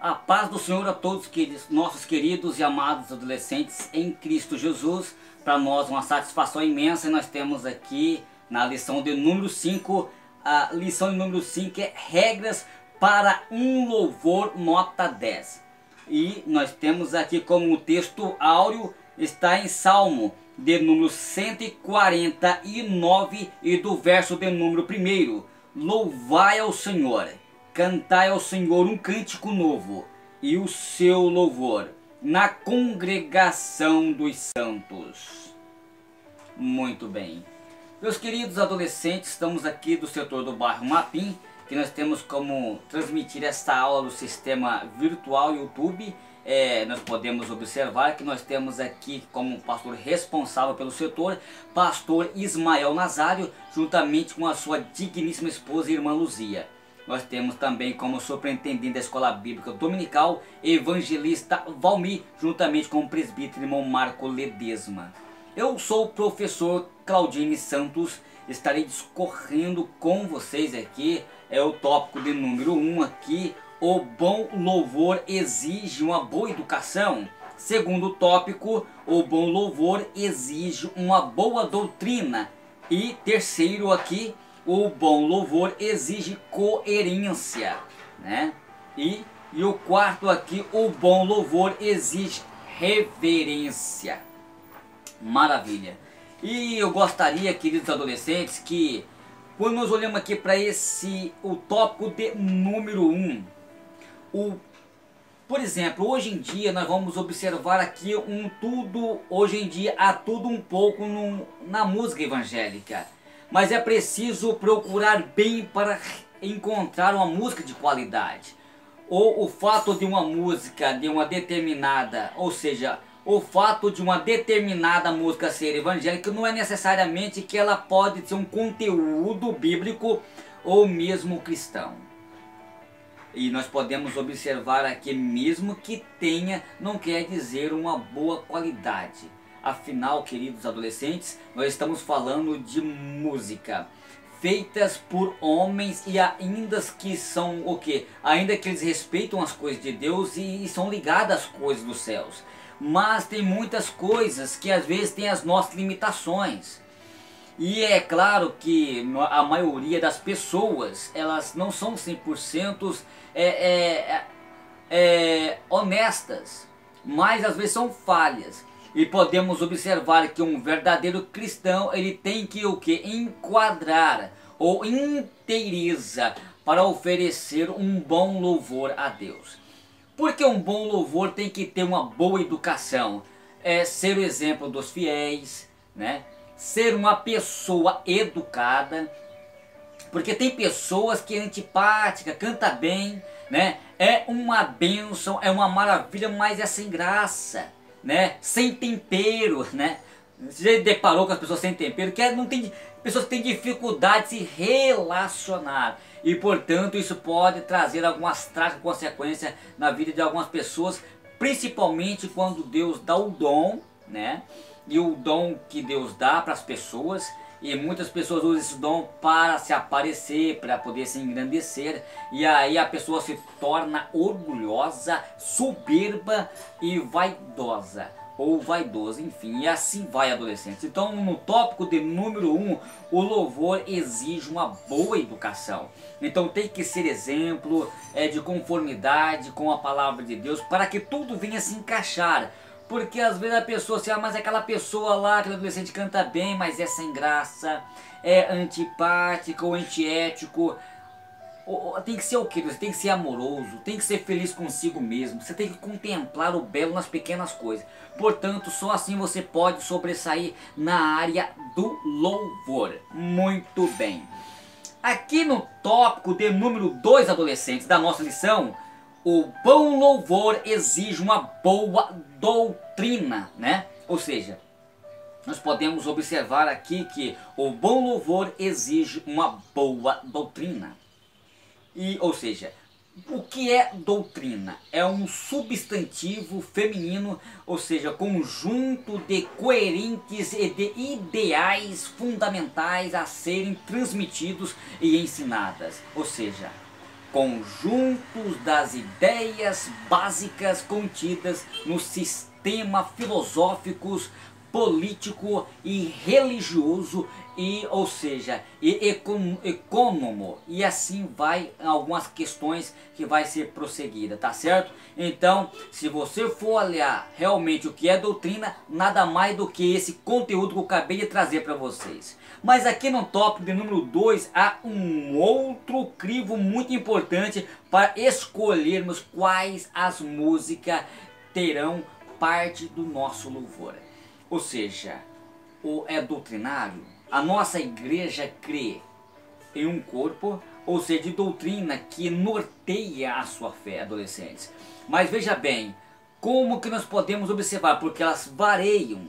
A paz do Senhor a todos nossos queridos e amados adolescentes em Cristo Jesus. Para nós uma satisfação imensa, e nós temos aqui na lição de número 5, a lição de número 5 é regras para um louvor nota 10. E nós temos aqui como texto áureo, está em Salmo de número 149 e do verso de número 1. Louvai ao Senhor, cantai ao Senhor um cântico novo, e o seu louvor na congregação dos santos. Muito bem. Meus queridos adolescentes, estamos aqui do setor do bairro Mapim, que nós temos como transmitir esta aula do sistema virtual YouTube. Nós podemos observar que nós temos aqui como pastor responsável pelo setor, pastor Ismael Nazário, juntamente com a sua digníssima esposa, irmã Luzia. Nós temos também como superintendente da Escola Bíblica Dominical, evangelista Valmir, juntamente com o presbítero irmão Marco Ledesma. Eu sou o professor Claudine Santos, estarei discorrendo com vocês aqui, o tópico de número 1 aqui, o bom louvor exige uma boa educação. Segundo tópico, o bom louvor exige uma boa doutrina. E terceiro aqui, o bom louvor exige coerência, né? E o quarto aqui, o bom louvor exige reverência. Maravilha. E eu gostaria, queridos adolescentes, que quando nós olhamos aqui para o tópico de número 1, por exemplo, hoje em dia nós vamos observar aqui hoje em dia há tudo um pouco na música evangélica. Mas é preciso procurar bem para encontrar uma música de qualidade. Ou o fato de uma música de uma determinada, ou seja, o fato de uma determinada música ser evangélica não é necessariamente que ela pode ter um conteúdo bíblico ou mesmo cristão. E nós podemos observar aqui, mesmo que tenha, não quer dizer uma boa qualidade. Afinal, queridos adolescentes, nós estamos falando de música feitas por homens e ainda que são o quê? Ainda que eles respeitam as coisas de Deus e são ligadas às coisas dos céus. Mas tem muitas coisas que às vezes tem as nossas limitações. E é claro que a maioria das pessoas, elas não são 100% honestas, mas às vezes são falhas. E podemos observar que um verdadeiro cristão, ele tem que o que? Enquadrar ou inteiriza para oferecer um bom louvor a Deus. Porque um bom louvor tem que ter uma boa educação, ser o exemplo dos fiéis, né? Ser uma pessoa educada, porque tem pessoas que é antipática, canta bem, né? É uma bênção, é uma maravilha, mas é sem graça, né? Sem tempero, né? Você já deparou com as pessoas sem tempero? Não tem pessoas que têm dificuldade de se relacionar. E portanto isso pode trazer algumas trágicas consequências na vida de algumas pessoas, principalmente quando Deus dá o dom, né? E o dom que Deus dá para as pessoas, e muitas pessoas usam esse dom para se aparecer, para poder se engrandecer, e aí a pessoa se torna orgulhosa, soberba e vaidosa, ou vaidoso, enfim, e assim vai, adolescentes. Então, no tópico de número 1, o louvor exige uma boa educação. Então tem que ser exemplo de conformidade com a palavra de Deus, para que tudo venha se encaixar. Porque às vezes a pessoa se mas aquela pessoa lá, aquele adolescente canta bem, mas é sem graça, é antipático ou antiético. Tem que ser o quê? Você tem que ser amoroso, tem que ser feliz consigo mesmo, você tem que contemplar o belo nas pequenas coisas. Portanto, só assim você pode sobressair na área do louvor. Muito bem. Aqui no tópico de número 2, adolescentes, da nossa lição, o bom louvor exige uma boa doutrina, né? Ou seja, nós podemos observar aqui que o bom louvor exige uma boa doutrina. Ou seja, o que é doutrina? É um substantivo feminino, ou seja, conjunto de coerentes e de ideais fundamentais a serem transmitidos e ensinadas. Ou seja, conjuntos das ideias básicas contidas no sistema filosófico, político e religioso, ou seja, econômico, e assim vai algumas questões que vai ser prosseguida, tá certo? Então, se você for olhar realmente o que é doutrina, nada mais do que esse conteúdo que eu acabei de trazer para vocês. Mas aqui no tópico de número 2 há um outro crivo muito importante para escolhermos quais as músicas terão parte do nosso louvor. Ou seja, é doutrinário. A nossa igreja crê em um corpo, ou seja, de doutrina que norteia a sua fé, adolescentes. Mas veja bem, como que nós podemos observar? Porque elas variam.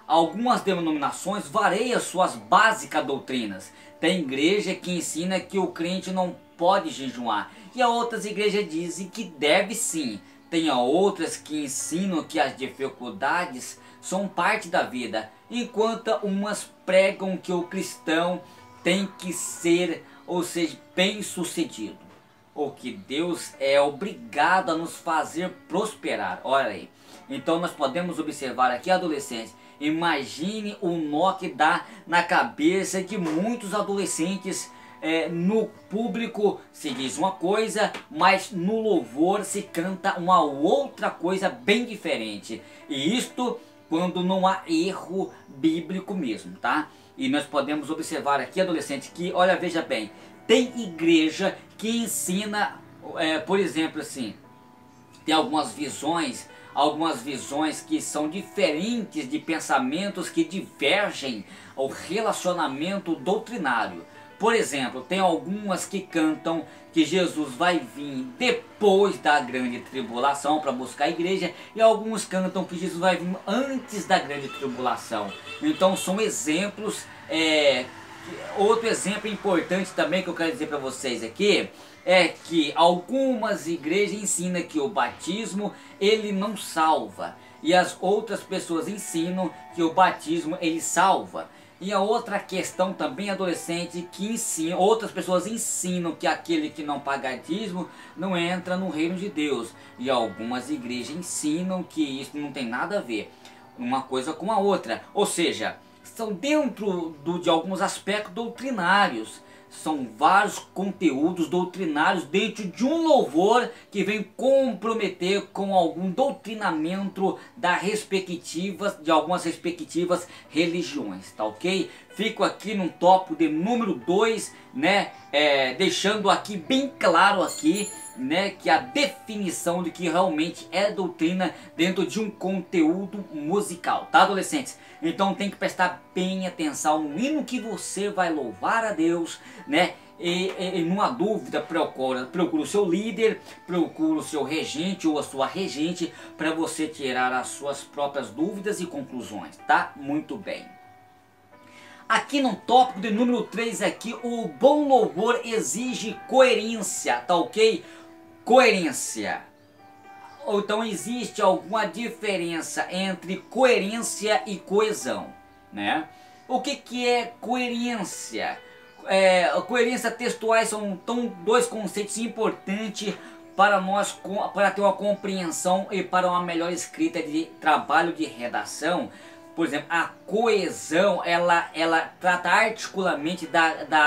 Algumas denominações variam suas básicas doutrinas. Tem igreja que ensina que o crente não pode jejuar, e outras igrejas dizem que deve sim. Tem outras que ensinam que as dificuldades são parte da vida, enquanto umas pregam que o cristão tem que ser, ou seja, bem sucedido, ou que Deus é obrigado a nos fazer prosperar. Olha aí, então nós podemos observar aqui, adolescentes, imagine o nó que dá na cabeça de muitos adolescentes. No público se diz uma coisa, mas no louvor se canta uma outra coisa bem diferente, e isto quando não há erro bíblico mesmo, tá? E nós podemos observar aqui, adolescente, que, olha, veja bem, tem igreja que ensina, por exemplo, assim, tem algumas visões que são diferentes, de pensamentos que divergem ao relacionamento doutrinário. Por exemplo, tem algumas que cantam que Jesus vai vir depois da grande tribulação para buscar a igreja, e alguns cantam que Jesus vai vir antes da grande tribulação. Então são exemplos. Outro exemplo importante também que eu quero dizer para vocês aqui é que algumas igrejas ensinam que o batismo ele não salva, e as outras pessoas ensinam que o batismo ele salva. E a outra questão também, adolescente, que outras pessoas ensinam que aquele que não paga dízimo não entra no reino de Deus. E algumas igrejas ensinam que isso não tem nada a ver uma coisa com a outra. Ou seja, são dentro de alguns aspectos doutrinários. São vários conteúdos doutrinários dentro de um louvor que vem comprometer com algum doutrinamento de algumas respectivas religiões, tá ok? Fico aqui no tópico de número 2, né, deixando aqui bem claro aqui, né, que a definição de que realmente é doutrina dentro de um conteúdo musical, tá, adolescentes? Então tem que prestar bem atenção no hino que você vai louvar a Deus, né? E numa dúvida, procura o seu líder, procura o seu regente ou a sua regente para você tirar as suas próprias dúvidas e conclusões, tá? Muito bem. Aqui no tópico de número 3 aqui, o bom louvor exige coerência, tá ok? Coerência. Ou então existe alguma diferença entre coerência e coesão, né? O que é coerência? Coerência textuais são dois conceitos importantes para nós, para ter uma compreensão e para uma melhor escrita de trabalho de redação. Por exemplo, a coesão, ela trata articuladamente da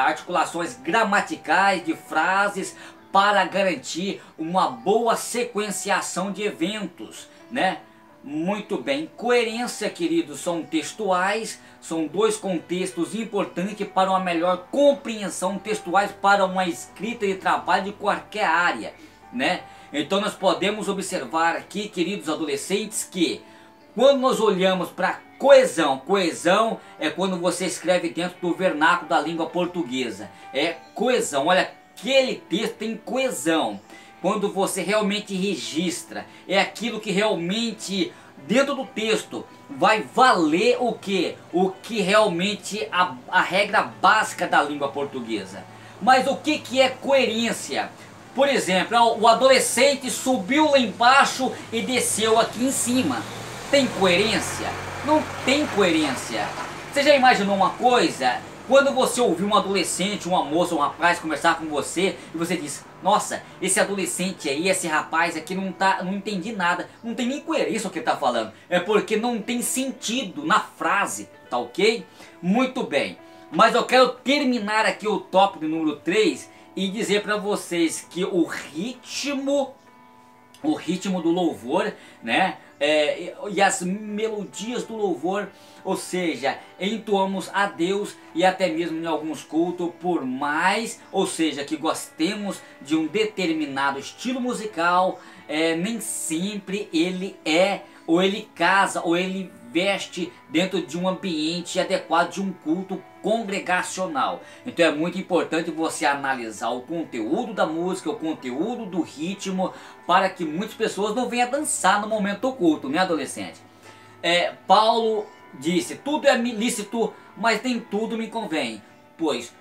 articulações gramaticais de frases para garantir uma boa sequenciação de eventos, né? Muito bem, coerência, queridos, são textuais, são dois contextos importantes para uma melhor compreensão textuais para uma escrita de trabalho de qualquer área, né? Então nós podemos observar aqui, queridos adolescentes, que quando nós olhamos para coesão, coesão é quando você escreve dentro do vernáculo da língua portuguesa, é coesão, olha, aquele texto tem coesão. Quando você realmente registra, é aquilo que realmente dentro do texto vai valer o que? O que realmente a regra básica da língua portuguesa. Mas o que é coerência? Por exemplo, o adolescente subiu lá embaixo e desceu aqui em cima. Tem coerência? Não tem coerência. Você já imaginou uma coisa? Quando você ouvir um adolescente, uma moça, um rapaz conversar com você e você diz: nossa, esse adolescente aí, esse rapaz aqui não entendi nada, não tem nem coerência o que ele está falando, é porque não tem sentido na frase, tá ok? Muito bem, mas eu quero terminar aqui o tópico número 3 e dizer para vocês que o ritmo do louvor, né? E as melodias do louvor, ou seja, entoamos a Deus e até mesmo em alguns cultos, por mais, ou seja, que gostemos de um determinado estilo musical, nem sempre ele ou ele casa, ou ele veste dentro de um ambiente adequado de um culto congregacional. Então é muito importante você analisar o conteúdo da música, o conteúdo do ritmo, para que muitas pessoas não venham dançar no momento do culto, né, adolescente? Paulo disse: tudo é lícito, mas nem tudo me convém, pois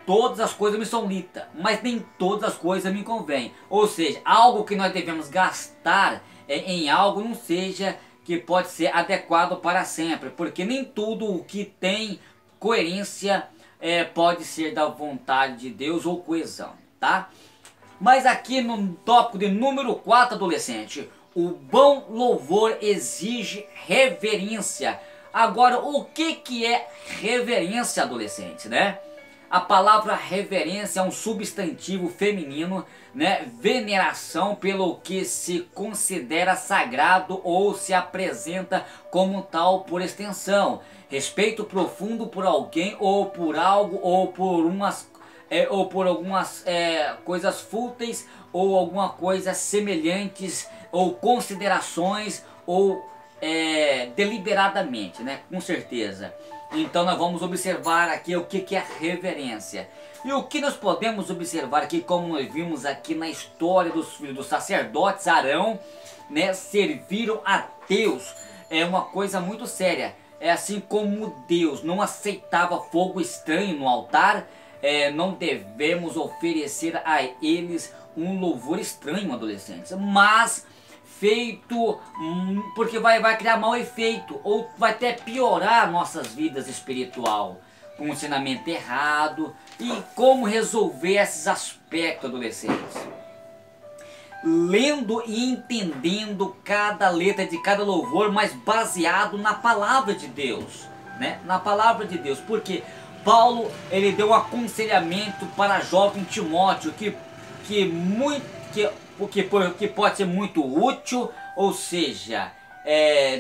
todas as coisas me são lícitas, mas nem todas as coisas me convêm. Ou seja, algo que nós devemos gastar em algo não seja que pode ser adequado para sempre, porque nem tudo o que tem coerência pode ser da vontade de Deus ou coesão, tá? Mas aqui no tópico de número 4, adolescente, o bom louvor exige reverência. Agora, o que é reverência, adolescente, né? A palavra reverência é um substantivo feminino, né? Veneração pelo que se considera sagrado ou se apresenta como tal por extensão. Respeito profundo por alguém ou por algo ou por algumas coisas fúteis ou alguma coisa semelhantes ou considerações ou deliberadamente, né? Com certeza. Então nós vamos observar aqui o que é reverência. E o que nós podemos observar aqui, como nós vimos aqui na história dos filhos dos sacerdotes, Arão, né, serviram a Deus. É uma coisa muito séria. É assim como Deus não aceitava fogo estranho no altar, não devemos oferecer a eles um louvor estranho, adolescentes. Mas feito, porque vai criar mau efeito, ou vai até piorar nossas vidas espiritual, com um ensinamento errado. E como resolver esses aspectos, adolescentes? Lendo e entendendo cada letra de cada louvor, mas baseado na palavra de Deus, né? Na palavra de Deus, porque Paulo, ele deu um aconselhamento para jovem Timóteo, que pode ser muito útil, ou seja,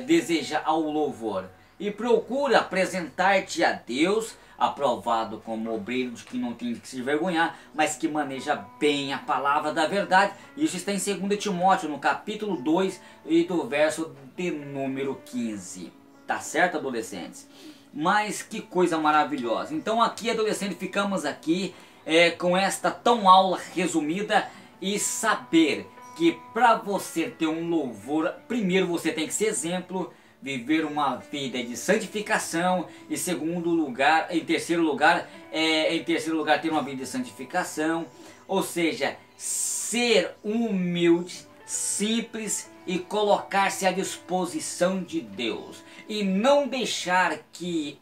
deseja ao louvor. E procura apresentar-te a Deus, aprovado como obreiro que não tem que se envergonhar, mas que maneja bem a palavra da verdade. Isso está em 2 Timóteo, no capítulo 2 e do verso de número 15. Tá certo, adolescentes? Mas que coisa maravilhosa. Então aqui, adolescente, ficamos aqui com esta tão aula resumida. E saber que para você ter um louvor, primeiro você tem que ser exemplo, viver uma vida de santificação, e em terceiro lugar ter uma vida de santificação, ou seja, ser humilde, simples e colocar-se à disposição de Deus, e não deixar que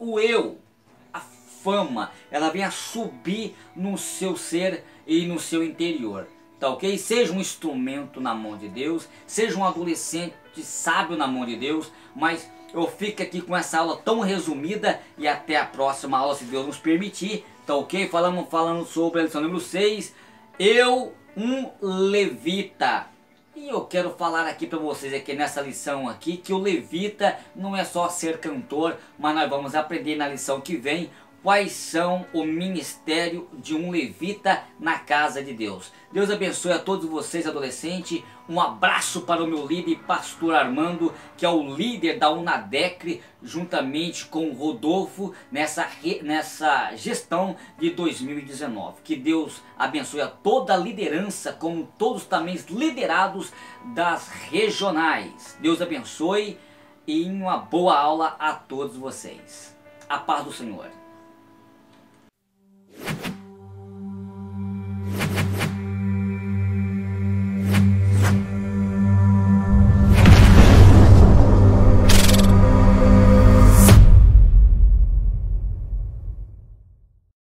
a fama, ela venha subir no seu ser e no seu interior. Tá ok? Seja um instrumento na mão de Deus, seja um adolescente sábio na mão de Deus, mas eu fico aqui com essa aula tão resumida e até a próxima aula, se Deus nos permitir, tá ok? Falando sobre a lição número 6, eu, um levita. E eu quero falar aqui para vocês aqui nessa lição aqui, que o levita não é só ser cantor, mas nós vamos aprender na lição que vem quais são o ministério de um levita na casa de Deus. Deus abençoe a todos vocês, adolescentes. Um abraço para o meu líder, pastor Armando, que é o líder da Unadecre, juntamente com o Rodolfo, nessa gestão de 2019. Que Deus abençoe a toda a liderança, como todos também liderados das regionais. Deus abençoe e uma boa aula a todos vocês. A paz do Senhor.